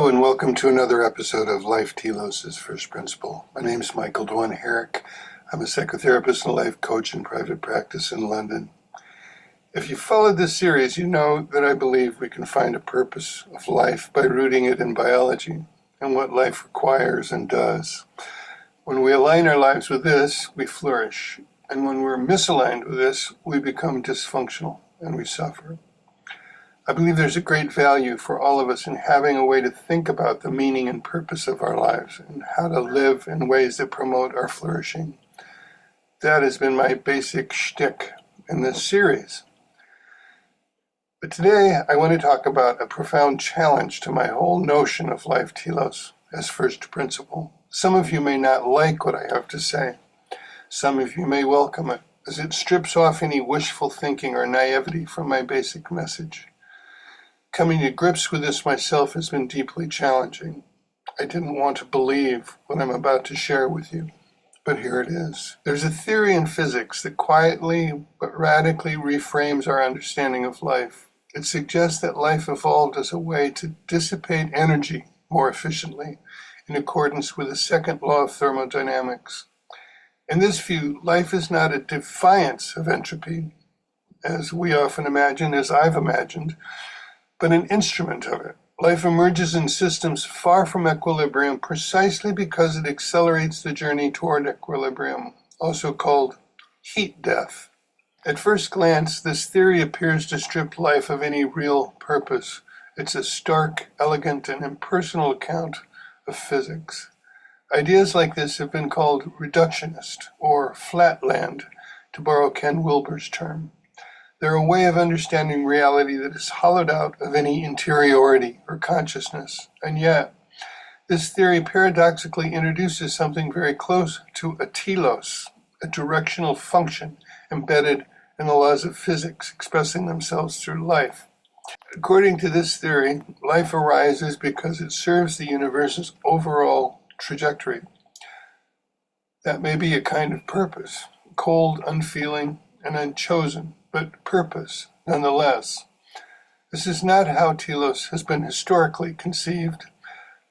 and welcome to another episode of Life Telos' First Principle. My name is Michael Dwan Herrick. I'm a psychotherapist and a life coach in private practice in London. If you followed this series, you know that I believe we can find a purpose of life by rooting it in biology and what life requires and does. When we align our lives with this, we flourish. And when we're misaligned with this, we become dysfunctional and we suffer. I believe there's a great value for all of us in having a way to think about the meaning and purpose of our lives and how to live in ways that promote our flourishing. That has been my basic shtick in this series. But today I want to talk about a profound challenge to my whole notion of Life Telos as first principle. Some of you may not like what I have to say. Some of you may welcome it, as it strips off any wishful thinking or naivety from my basic message. Coming to grips with this myself has been deeply challenging. I didn't want to believe what I'm about to share with you, but here it is. There's a theory in physics that quietly but radically reframes our understanding of life. It suggests that life evolved as a way to dissipate energy more efficiently in accordance with the second law of thermodynamics. In this view, life is not a defiance of entropy, as we often imagine, as I've imagined, but an instrument of it. Life emerges in systems far from equilibrium precisely because it accelerates the journey toward equilibrium, also called heat death. At first glance, this theory appears to strip life of any real purpose. It's a stark, elegant, and impersonal account of physics. Ideas like this have been called reductionist, or flatland, to borrow Ken Wilber's term. They're a way of understanding reality that is hollowed out of any interiority or consciousness. And yet, this theory paradoxically introduces something very close to a telos, a directional function embedded in the laws of physics expressing themselves through life. According to this theory, life arises because it serves the universe's overall trajectory. That may be a kind of purpose, cold, unfeeling, and unchosen, but purpose nonetheless. This is not how telos has been historically conceived.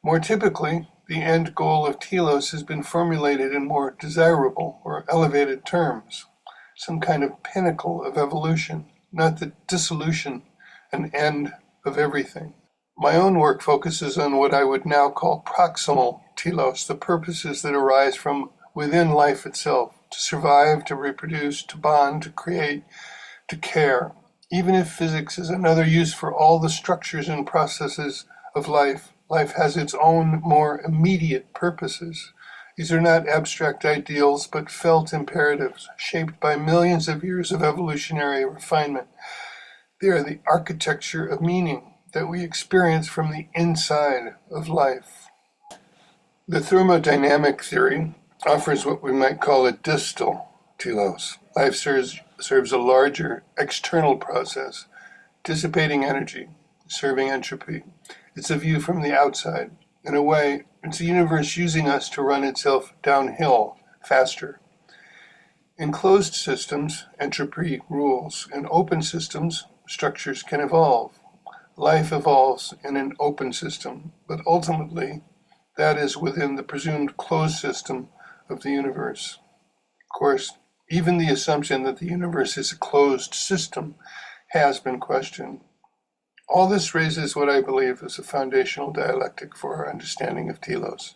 More typically, the end goal of telos has been formulated in more desirable or elevated terms, some kind of pinnacle of evolution, not the dissolution and end of everything. My own work focuses on what I would now call proximal telos, the purposes that arise from within life itself, to survive, to reproduce, to bond, to create, to care. Even if physics is another use for all the structures and processes of life, life has its own more immediate purposes. These are not abstract ideals, but felt imperatives, shaped by millions of years of evolutionary refinement. They are the architecture of meaning that we experience from the inside of life. The thermodynamic theory offers what we might call a distal telos. Life serves a larger external process, dissipating energy, serving entropy. It's a view from the outside. In a way, it's the universe using us to run itself downhill faster. In closed systems, entropy rules. In open systems, structures can evolve. Life evolves in an open system, but ultimately, that is within the presumed closed system of the universe. Of course, even the assumption that the universe is a closed system has been questioned. All this raises what I believe is a foundational dialectic for our understanding of telos,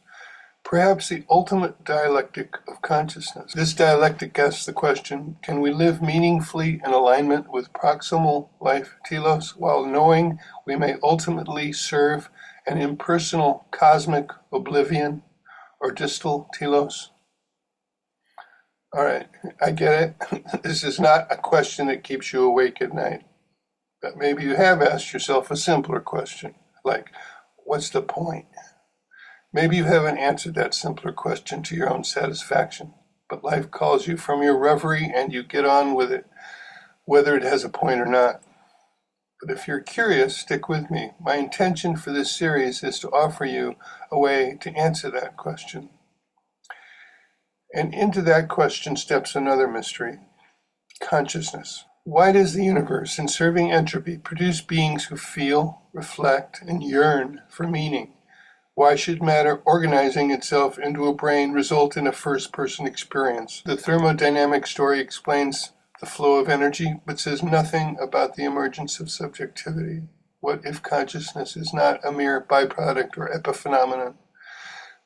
perhaps the ultimate dialectic of consciousness. This dialectic asks the question, can we live meaningfully in alignment with proximal life telos while knowing we may ultimately serve an impersonal cosmic oblivion or distal telos? All right, I get it. This is not a question that keeps you awake at night. But maybe you have asked yourself a simpler question, like, what's the point? Maybe you haven't answered that simpler question to your own satisfaction, but life calls you from your reverie and you get on with it, whether it has a point or not. But if you're curious, stick with me. My intention for this series is to offer you a way to answer that question. And into that question steps another mystery, consciousness. Why does the universe, in serving entropy, produce beings who feel, reflect, and yearn for meaning? Why should matter organizing itself into a brain result in a first-person experience? The thermodynamic story explains the flow of energy, but says nothing about the emergence of subjectivity. What if consciousness is not a mere byproduct or epiphenomenon?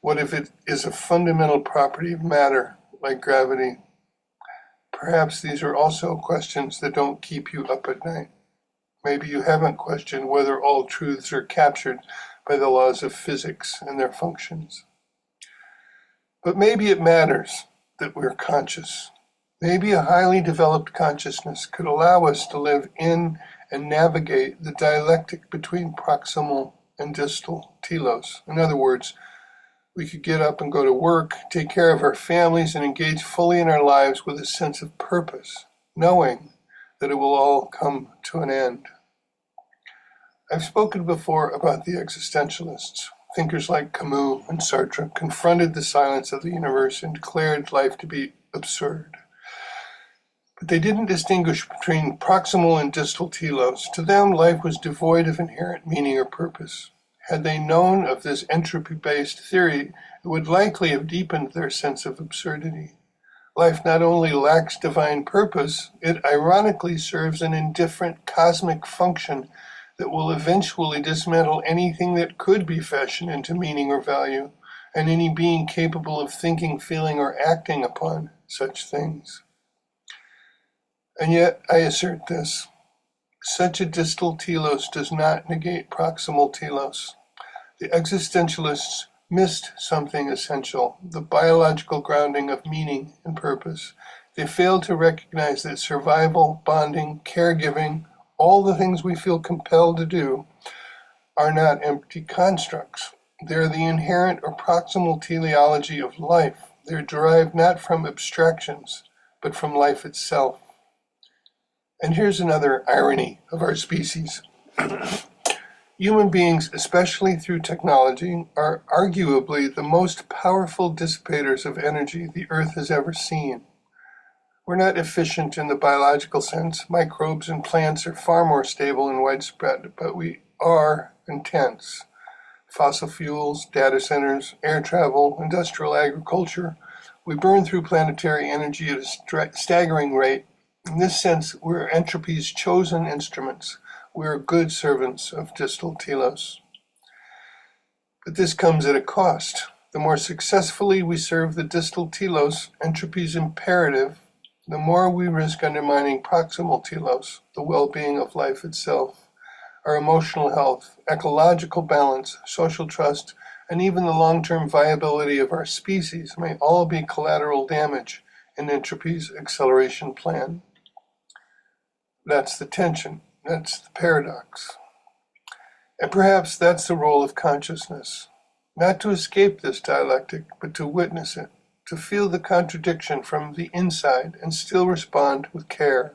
What if it is a fundamental property of matter, like gravity? Perhaps these are also questions that don't keep you up at night. Maybe you haven't questioned whether all truths are captured by the laws of physics and their functions. But maybe it matters that we're conscious. Maybe a highly developed consciousness could allow us to live in and navigate the dialectic between proximal and distal telos. In other words, we could get up and go to work, take care of our families, and engage fully in our lives with a sense of purpose, knowing that it will all come to an end. I've spoken before about the existentialists. Thinkers like Camus and Sartre confronted the silence of the universe and declared life to be absurd. But they didn't distinguish between proximal and distal telos. To them, life was devoid of inherent meaning or purpose. Had they known of this entropy-based theory, it would likely have deepened their sense of absurdity. Life not only lacks divine purpose, it ironically serves an indifferent cosmic function that will eventually dismantle anything that could be fashioned into meaning or value, and any being capable of thinking, feeling, or acting upon such things. And yet, I assert this. Such a distal telos does not negate proximal telos. The existentialists missed something essential, the biological grounding of meaning and purpose. They failed to recognize that survival, bonding, caregiving, all the things we feel compelled to do, are not empty constructs. They're the inherent or proximal teleology of life. They're derived not from abstractions, but from life itself. And here's another irony of our species. Human beings, especially through technology, are arguably the most powerful dissipators of energy the Earth has ever seen. We're not efficient in the biological sense. Microbes and plants are far more stable and widespread, but we are intense. Fossil fuels, data centers, air travel, industrial agriculture. We burn through planetary energy at a staggering rate. In this sense, we're entropy's chosen instruments. We're good servants of distal telos. But this comes at a cost. The more successfully we serve the distal telos, entropy's imperative, the more we risk undermining proximal telos, the well-being of life itself. Our emotional health, ecological balance, social trust, and even the long-term viability of our species may all be collateral damage in entropy's acceleration plan. That's the tension. That's the paradox. And perhaps that's the role of consciousness. Not to escape this dialectic, but to witness it, to feel the contradiction from the inside and still respond with care.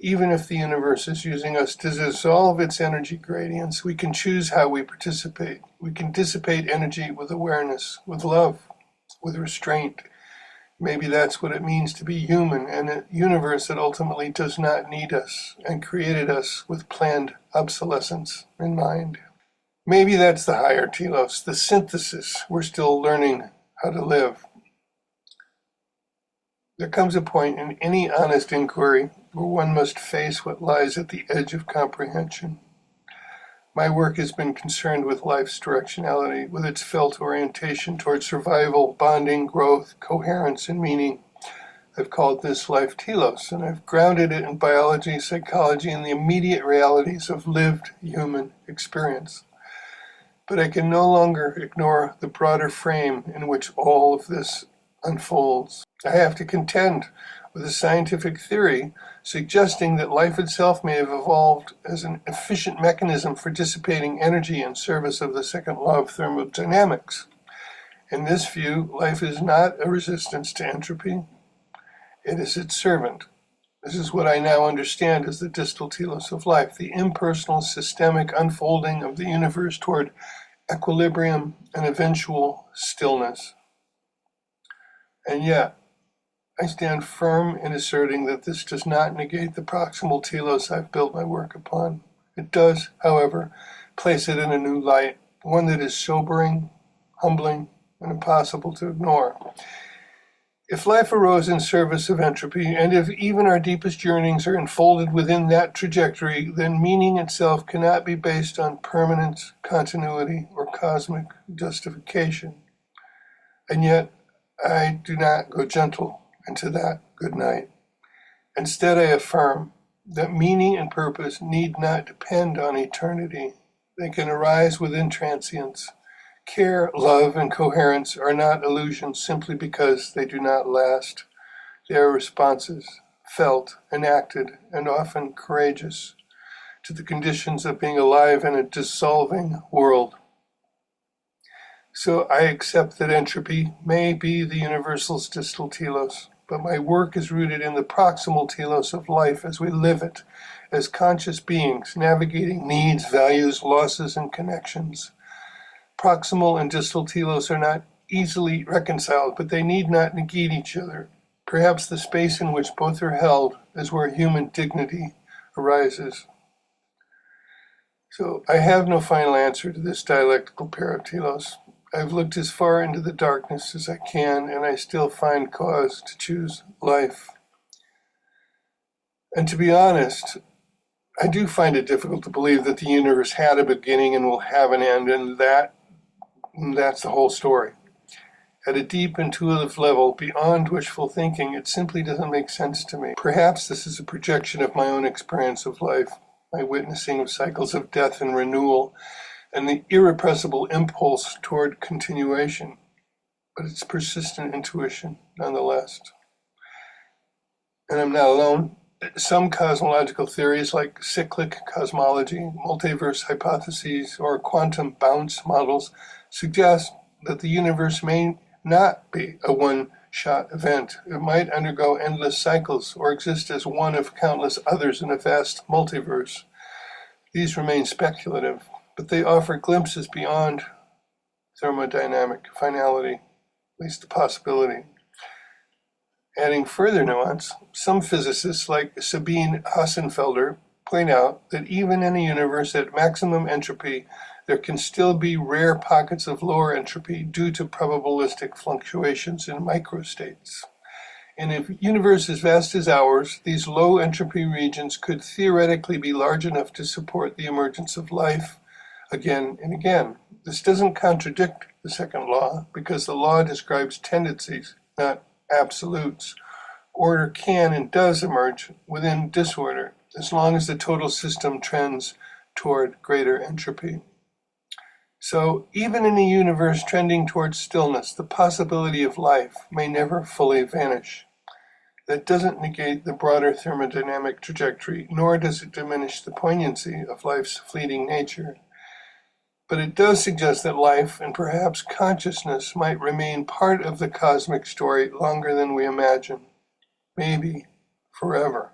Even if the universe is using us to dissolve its energy gradients, we can choose how we participate. We can dissipate energy with awareness, with love, with restraint. Maybe that's what it means to be human in a universe that ultimately does not need us and created us with planned obsolescence in mind. Maybe that's the higher telos, the synthesis we're still learning how to live. There comes a point in any honest inquiry where one must face what lies at the edge of comprehension. My work has been concerned with life's directionality, with its felt orientation towards survival, bonding, growth, coherence, and meaning. I've called this Life Telos, and I've grounded it in biology, psychology, and the immediate realities of lived human experience. But I can no longer ignore the broader frame in which all of this unfolds. I have to contend with a scientific theory suggesting that life itself may have evolved as an efficient mechanism for dissipating energy in service of the second law of thermodynamics. In this view, life is not a resistance to entropy. It is its servant. This is what I now understand as the distal telos of life, the impersonal, systemic unfolding of the universe toward equilibrium and eventual stillness. And yet, I stand firm in asserting that this does not negate the proximal telos I've built my work upon. It does, however, place it in a new light. one that is sobering, humbling, and impossible to ignore. If life arose in service of entropy, and if even our deepest yearnings are enfolded within that trajectory, then meaning itself cannot be based on permanence, continuity, or cosmic justification. And yet, I do not go gentle into that good night. Instead, I affirm that meaning and purpose need not depend on eternity. They can arise within transience. Care, love, and coherence are not illusions simply because they do not last. They are responses, felt, enacted, and often courageous, to the conditions of being alive in a dissolving world. So I accept that entropy may be the universal's distal telos, but my work is rooted in the proximal telos of life as we live it, as conscious beings navigating needs, values, losses, and connections. Proximal and distal telos are not easily reconciled, but they need not negate each other. Perhaps the space in which both are held is where human dignity arises. So I have no final answer to this dialectical pair of telos. I've looked as far into the darkness as I can, and I still find cause to choose life. And to be honest, I do find it difficult to believe that the universe had a beginning and will have an end, and that's the whole story. At a deep intuitive level, beyond wishful thinking, it simply doesn't make sense to me. Perhaps this is a projection of my own experience of life, my witnessing of cycles of death and renewal, and the irrepressible impulse toward continuation, but it's persistent intuition nonetheless. And I'm not alone. Some cosmological theories like cyclic cosmology, multiverse hypotheses, or quantum bounce models suggest that the universe may not be a one-shot event. It might undergo endless cycles or exist as one of countless others in a vast multiverse. These remain speculative, but they offer glimpses beyond thermodynamic finality, at least the possibility. Adding further nuance, some physicists like Sabine Hossenfelder point out that even in a universe at maximum entropy, there can still be rare pockets of lower entropy due to probabilistic fluctuations in microstates. In a universe as vast as ours, these low entropy regions could theoretically be large enough to support the emergence of life again and again. This doesn't contradict the second law, because the law describes tendencies, not absolutes. Order can and does emerge within disorder, as long as the total system trends toward greater entropy. So even in a universe trending towards stillness, the possibility of life may never fully vanish. That doesn't negate the broader thermodynamic trajectory, nor does it diminish the poignancy of life's fleeting nature. But it does suggest that life, and perhaps consciousness, might remain part of the cosmic story longer than we imagine. Maybe forever.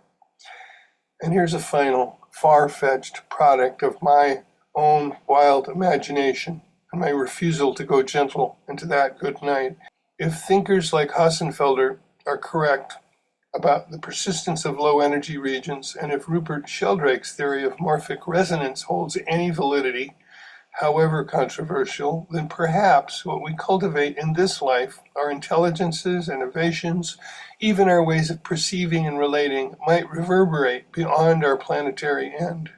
And here's a final, far-fetched product of my own wild imagination and my refusal to go gentle into that good night. If thinkers like Hossenfelder are correct about the persistence of low-energy regions, and if Rupert Sheldrake's theory of morphic resonance holds any validity, however controversial, then perhaps what we cultivate in this life, our intelligences, innovations, even our ways of perceiving and relating, might reverberate beyond our planetary end.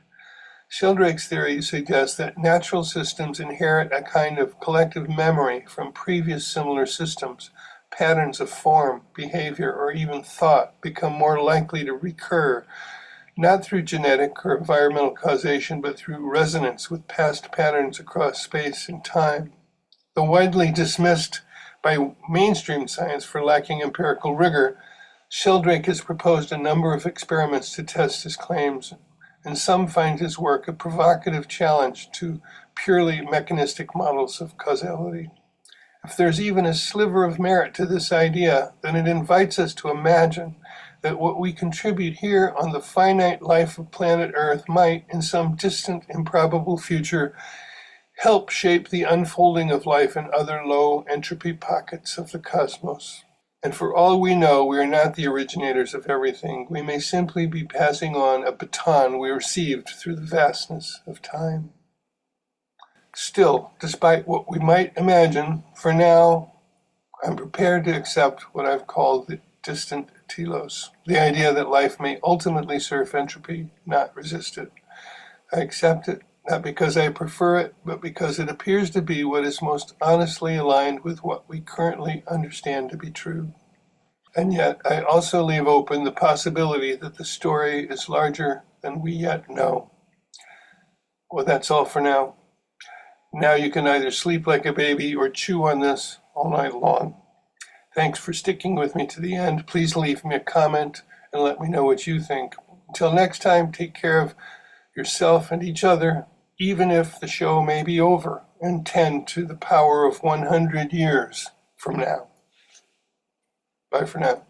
Sheldrake's theory suggests that natural systems inherit a kind of collective memory from previous similar systems. Patterns of form, behavior, or even thought become more likely to recur, not through genetic or environmental causation, but through resonance with past patterns across space and time. Though widely dismissed by mainstream science for lacking empirical rigor, Sheldrake has proposed a number of experiments to test his claims, and some find his work a provocative challenge to purely mechanistic models of causality. If there's even a sliver of merit to this idea, then it invites us to imagine that what we contribute here on the finite life of planet Earth might, in some distant, improbable future, help shape the unfolding of life in other low entropy pockets of the cosmos. And for all we know, we are not the originators of everything. We may simply be passing on a baton we received through the vastness of time. Still, despite what we might imagine, for now, I'm prepared to accept what I've called the distant telos, the idea that life may ultimately serve entropy, not resist it. I accept it, not because I prefer it, but because it appears to be what is most honestly aligned with what we currently understand to be true. And yet, I also leave open the possibility that the story is larger than we yet know. Well, that's all for now. Now you can either sleep like a baby or chew on this all night long. Thanks for sticking with me to the end. Please leave me a comment and let me know what you think. Until next time, take care of yourself and each other, even if the show may be over, and tend to the power of 100 years from now. Bye for now.